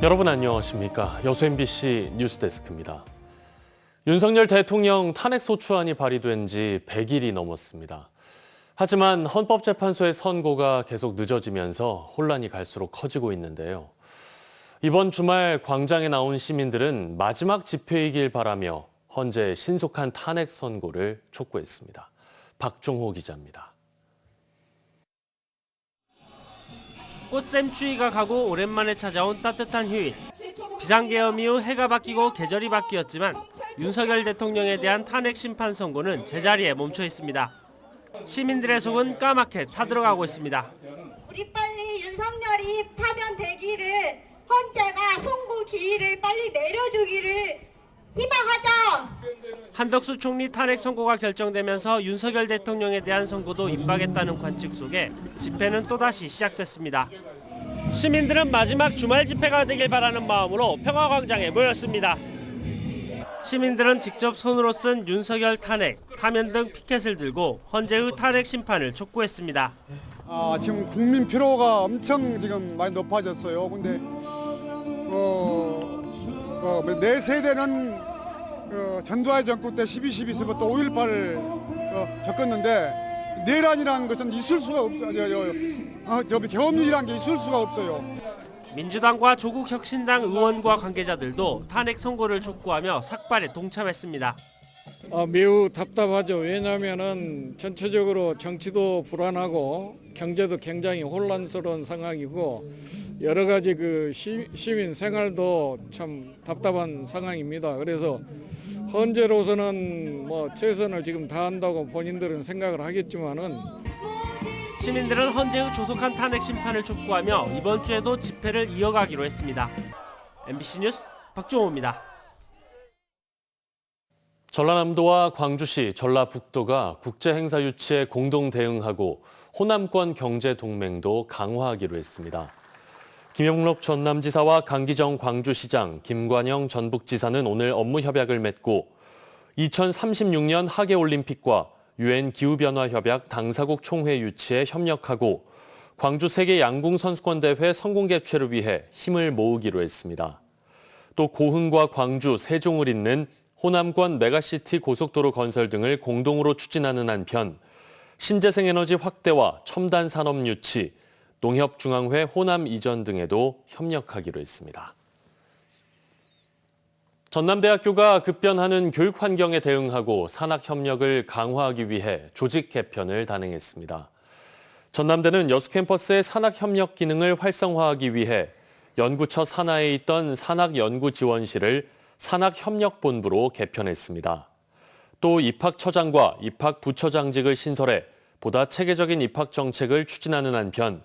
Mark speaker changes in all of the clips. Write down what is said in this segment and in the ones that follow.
Speaker 1: 여러분 안녕하십니까? 여수 MBC 뉴스데스크입니다. 윤석열 대통령 탄핵소추안이 발의된 지 100일이 넘었습니다. 하지만 헌법재판소의 선고가 계속 늦어지면서 혼란이 갈수록 커지고 있는데요. 이번 주말 광장에 나온 시민들은 마지막 집회이길 바라며 헌재의 신속한 탄핵 선고를 촉구했습니다. 박종호 기자입니다.
Speaker 2: 꽃샘추위가 가고 오랜만에 찾아온 따뜻한 휴일. 비상계엄 이후 해가 바뀌고 계절이 바뀌었지만 윤석열 대통령에 대한 탄핵 심판 선고는 제자리에 멈춰 있습니다. 시민들의 속은 까맣게 타들어가고 있습니다.
Speaker 3: 우리 빨리 윤석열이 파면되기를, 헌재가 송구 기일을 빨리 내려주기를 희망하죠.
Speaker 2: 한덕수 총리 탄핵 선고가 결정되면서 윤석열 대통령에 대한 선고도 임박했다는 관측 속에 집회는 또다시 시작됐습니다. 시민들은 마지막 주말 집회가 되길 바라는 마음으로 평화광장에 모였습니다. 시민들은 직접 손으로 쓴 윤석열 탄핵, 파면 등 피켓을 들고 헌재의 탄핵 심판을 촉구했습니다.
Speaker 4: 지금 국민 피로가 엄청 지금 많이 높아졌어요. 근데 내 세대는 전두환 정권 때 12.12서부터 5.18을 겪었는데 내란이라는 것은 있을 수가 없어요. 계엄이라는 게 있을 수가 없어요.
Speaker 2: 민주당과 조국혁신당 의원과 관계자들도 탄핵 선고를 촉구하며 삭발에 동참했습니다.
Speaker 5: 매우 답답하죠. 왜냐하면은 전체적으로 정치도 불안하고 경제도 굉장히 혼란스러운 상황이고 여러 가지 시민 생활도 참 답답한 상황입니다. 그래서 헌재로서는 최선을 지금 다한다고 본인들은 생각을 하겠지만은
Speaker 2: 시민들은 헌재의 조속한 탄핵 심판을 촉구하며 이번 주에도 집회를 이어가기로 했습니다. MBC 뉴스 박종호입니다.
Speaker 1: 전라남도와 광주시, 전라북도가 국제행사 유치에 공동 대응하고 호남권 경제동맹도 강화하기로 했습니다. 김영록 전남지사와 강기정 광주시장, 김관영 전북지사는 오늘 업무 협약을 맺고 2036년 하계올림픽과 UN 기후변화협약 당사국 총회 유치에 협력하고 광주 세계 양궁 선수권대회 성공 개최를 위해 힘을 모으기로 했습니다. 또 고흥과 광주, 세종을 잇는 호남권 메가시티 고속도로 건설 등을 공동으로 추진하는 한편 신재생에너지 확대와 첨단 산업 유치, 농협중앙회 호남 이전 등에도 협력하기로 했습니다. 전남대학교가 급변하는 교육 환경에 대응하고 산학 협력을 강화하기 위해 조직 개편을 단행했습니다. 전남대는 여수 캠퍼스의 산학 협력 기능을 활성화하기 위해 연구처 산하에 있던 산학연구지원실을 산학협력본부로 개편했습니다. 또 입학처장과 입학부처장직을 신설해 보다 체계적인 입학 정책을 추진하는 한편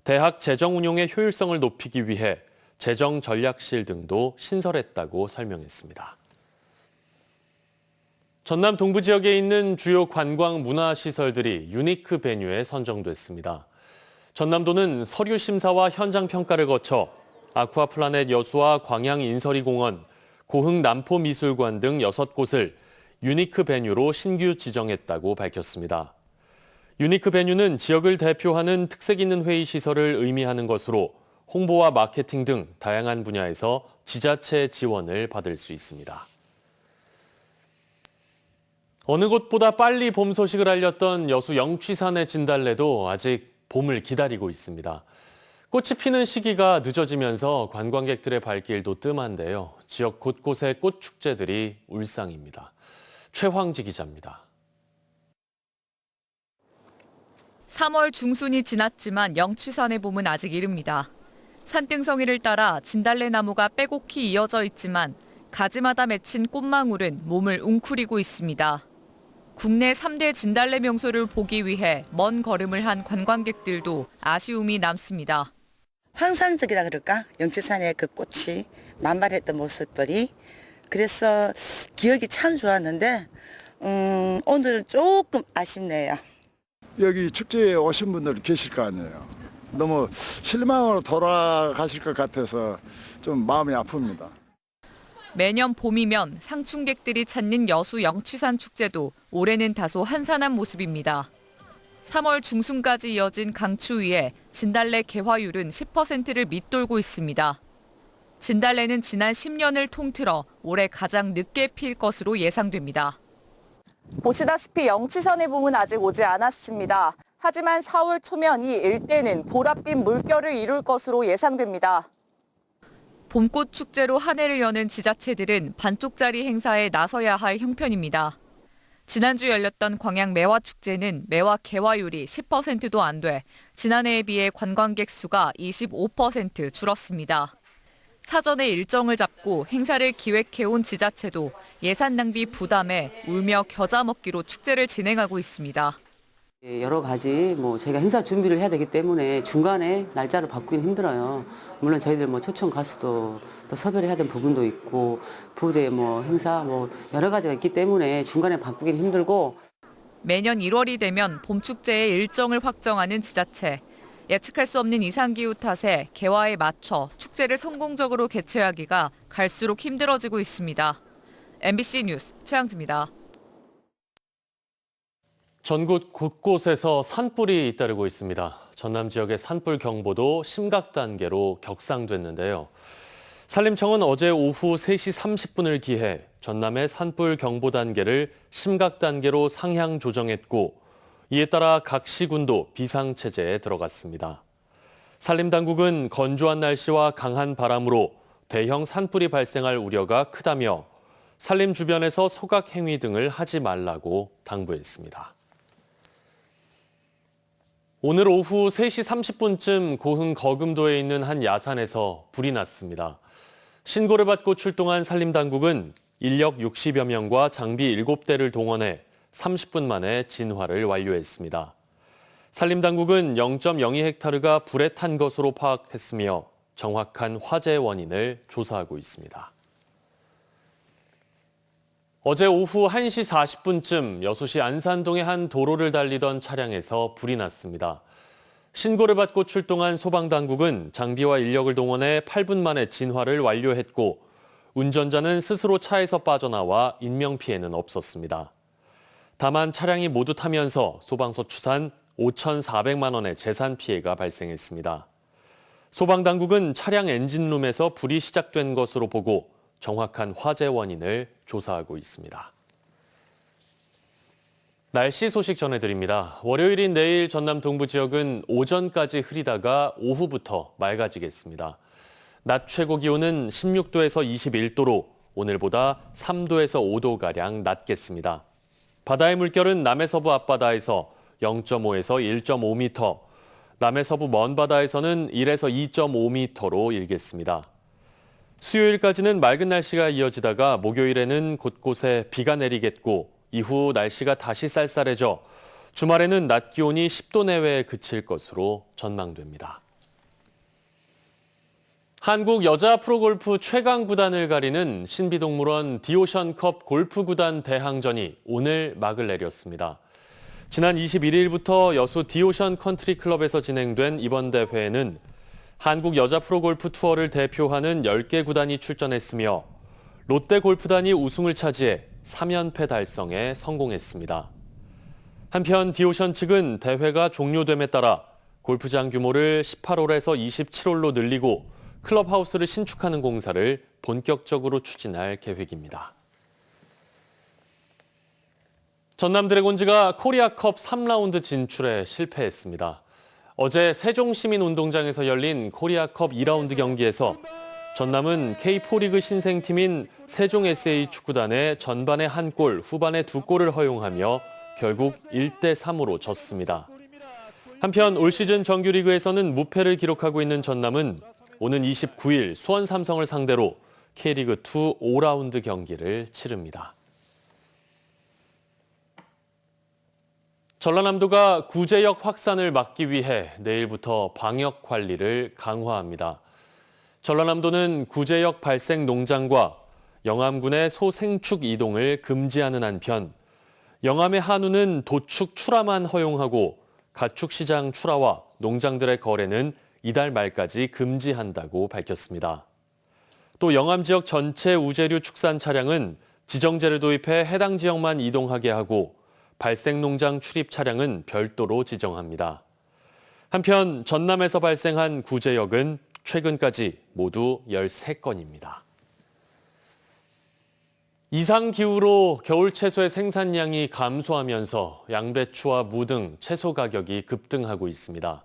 Speaker 1: 대학 재정 운용의 효율성을 높이기 위해 재정전략실 등도 신설했다고 설명했습니다. 전남 동부 지역에 있는 주요 관광 문화시설들이 유니크 베뉴에 선정됐습니다. 전남도는 서류 심사와 현장 평가를 거쳐 아쿠아플라넷 여수와 광양 인설이공원, 고흥 남포미술관 등 6곳을 유니크 베뉴로 신규 지정했다고 밝혔습니다. 유니크 베뉴는 지역을 대표하는 특색 있는 회의 시설을 의미하는 것으로 홍보와 마케팅 등 다양한 분야에서 지자체 지원을 받을 수 있습니다. 어느 곳보다 빨리 봄 소식을 알렸던 여수 영취산의 진달래도 아직 봄을 기다리고 있습니다. 꽃이 피는 시기가 늦어지면서 관광객들의 발길도 뜸한데요. 지역 곳곳의 꽃 축제들이 울상입니다. 최황지 기자입니다.
Speaker 6: 3월 중순이 지났지만 영취산의 봄은 아직 이릅니다. 산등성이를 따라 진달래 나무가 빼곡히 이어져 있지만 가지마다 맺힌 꽃망울은 몸을 웅크리고 있습니다. 국내 3대 진달래 명소를 보기 위해 먼 걸음을 한 관광객들도 아쉬움이 남습니다.
Speaker 7: 환상적이라 그럴까? 영취산의 그 꽃이 만발했던 모습들이. 그래서 기억이 참 좋았는데 오늘은 조금 아쉽네요.
Speaker 8: 여기 축제에 오신 분들 계실 거 아니에요. 너무 실망으로 돌아가실 것 같아서 좀 마음이 아픕니다.
Speaker 6: 매년 봄이면 상충객들이 찾는 여수 영취산 축제도 올해는 다소 한산한 모습입니다. 3월 중순까지 이어진 강추위에 진달래 개화율은 10%를 밑돌고 있습니다. 진달래는 지난 10년을 통틀어 올해 가장 늦게 필 것으로 예상됩니다. 보시다시피 영취선의 봄은 아직 오지 않았습니다. 하지만 4월 초면 이 일대는 보랏빛 물결을 이룰 것으로 예상됩니다. 봄꽃 축제로 한 해를 여는 지자체들은 반쪽짜리 행사에 나서야 할 형편입니다. 지난주 열렸던 광양 매화축제는 매화 개화율이 10%도 안 돼 지난해에 비해 관광객 수가 25% 줄었습니다. 사전에 일정을 잡고 행사를 기획해온 지자체도 예산 낭비 부담에 울며 겨자 먹기로 축제를 진행하고 있습니다.
Speaker 9: 여러 가지 저희가 행사 준비를 해야 되기 때문에 중간에 날짜를 바꾸긴 힘들어요. 물론 저희들 초청 가수도 또 섭외를 해야 되는 부분도 있고 부대 행사 여러 가지가 있기 때문에 중간에 바꾸긴 힘들고
Speaker 6: 매년 1월이 되면 봄축제의 일정을 확정하는 지자체. 예측할 수 없는 이상기후 탓에 개화에 맞춰 축제를 성공적으로 개최하기가 갈수록 힘들어지고 있습니다. MBC 뉴스 최양지입니다.
Speaker 1: 전국 곳곳에서 산불이 잇따르고 있습니다. 전남 지역의 산불 경보도 심각 단계로 격상됐는데요. 산림청은 어제 오후 3시 30분을 기해 전남의 산불 경보 단계를 심각 단계로 상향 조정했고 이에 따라 각 시군도 비상체제에 들어갔습니다. 산림당국은 건조한 날씨와 강한 바람으로 대형 산불이 발생할 우려가 크다며 산림 주변에서 소각 행위 등을 하지 말라고 당부했습니다. 오늘 오후 3시 30분쯤 고흥 거금도에 있는 한 야산에서 불이 났습니다. 신고를 받고 출동한 산림당국은 인력 60여 명과 장비 7대를 동원해 30분 만에 진화를 완료했습니다. 산림당국은 0.02헥타르가 불에 탄 것으로 파악했으며 정확한 화재 원인을 조사하고 있습니다. 어제 오후 1시 40분쯤 여수시 안산동의 한 도로를 달리던 차량에서 불이 났습니다. 신고를 받고 출동한 소방당국은 장비와 인력을 동원해 8분 만에 진화를 완료했고 운전자는 스스로 차에서 빠져나와 인명피해는 없었습니다. 다만 차량이 모두 타면서 소방서 추산 5,400만 원의 재산 피해가 발생했습니다. 소방당국은 차량 엔진룸에서 불이 시작된 것으로 보고 정확한 화재 원인을 조사하고 있습니다. 날씨 소식 전해드립니다. 월요일인 내일 전남 동부 지역은 오전까지 흐리다가 오후부터 맑아지겠습니다. 낮 최고 기온은 16도에서 21도로 오늘보다 3도에서 5도가량 낮겠습니다. 바다의 물결은 남해서부 앞바다에서 0.5에서 1.5m, 남해서부 먼바다에서는 1에서 2.5m로 일겠습니다. 수요일까지는 맑은 날씨가 이어지다가 목요일에는 곳곳에 비가 내리겠고 이후 날씨가 다시 쌀쌀해져 주말에는 낮 기온이 10도 내외에 그칠 것으로 전망됩니다. 한국 여자 프로골프 최강 구단을 가리는 신비동물원 디오션컵 골프구단 대항전이 오늘 막을 내렸습니다. 지난 21일부터 여수 디오션 컨트리 클럽에서 진행된 이번 대회에는 한국 여자 프로골프 투어를 대표하는 10개 구단이 출전했으며 롯데골프단이 우승을 차지해 3연패 달성에 성공했습니다. 한편 디오션 측은 대회가 종료됨에 따라 골프장 규모를 18홀에서 27홀로 늘리고 클럽하우스를 신축하는 공사를 본격적으로 추진할 계획입니다. 전남 드래곤즈가 코리아컵 3라운드 진출에 실패했습니다. 어제 세종시민운동장에서 열린 코리아컵 2라운드 경기에서 전남은 K4리그 신생팀인 세종SA 축구단에 전반에 1골, 후반에 2골을 허용하며 결국 1대3으로 졌습니다. 한편 올 시즌 정규리그에서는 무패를 기록하고 있는 전남은 오는 29일 수원 삼성을 상대로 K리그2 5라운드 경기를 치릅니다. 전라남도가 구제역 확산을 막기 위해 내일부터 방역 관리를 강화합니다. 전라남도는 구제역 발생 농장과 영암군의 소 생축 이동을 금지하는 한편 영암의 한우는 도축 출하만 허용하고 가축시장 출하와 농장들의 거래는 이달 말까지 금지한다고 밝혔습니다. 또 영암 지역 전체 우제류 축산 차량은 지정제를 도입해 해당 지역만 이동하게 하고 발생 농장 출입 차량은 별도로 지정합니다. 한편 전남에서 발생한 구제역은 최근까지 모두 13건입니다. 이상기후로 겨울 채소의 생산량이 감소하면서 양배추와 무 등 채소 가격이 급등하고 있습니다.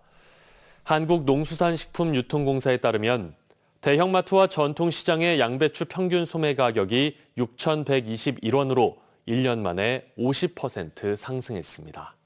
Speaker 1: 한국농수산식품유통공사에 따르면 대형마트와 전통시장의 양배추 평균 소매 가격이 6,121원으로 1년 만에 50% 상승했습니다.